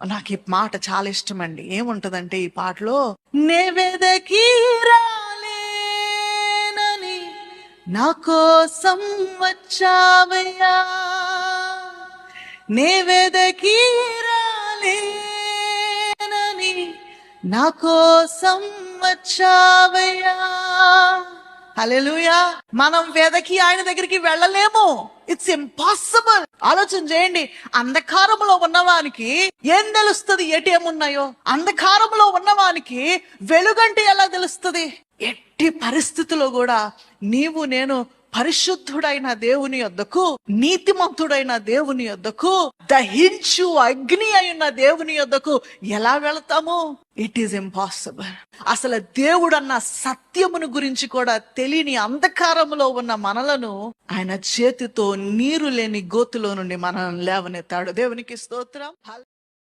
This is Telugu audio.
నాకు ఈ మాట చాలా ఇష్టం అండి. ఏముంటదంటే ఈ పాటలో, నే వెదకి రాలేనని నా కోసం వచ్చావయ్యా, నే వెదకి రాలేనని నా కోసం వచ్చావయ్యా. హల్లెలూయా. మనం వెదకి ఆయన దగ్గరికి వెళ్ళలేము. It's impossible. ఆలోచన చేయండి. అంధకారంలో ఉన్నవానికి ఏం తెలుస్తుంది ఏటీఎం ఉన్నాయో? అంధకారంలో ఉన్నవానికి వెలుగంటే ఎలా తెలుస్తుంది? ఎట్టి పరిస్థితుల్లో కూడా నీవు నేను పరిశుద్ధుడైన దేవుని యొద్దకు, నీతిమంతుడైన దేవుని యొద్దకు, దహించు అగ్ని అయిన దేవుని యొద్దకు ఎలా వెళతాము? It is impossible. అసలు దేవుడన్న సత్యమును గురించి కూడా తెలియని అంధకారంలో ఉన్న మనలను ఆయన చేతితో నీరు లేని గోతులో నుండి మనల్ని లేవనెత్తాడు. దేవునికి స్తోత్రం.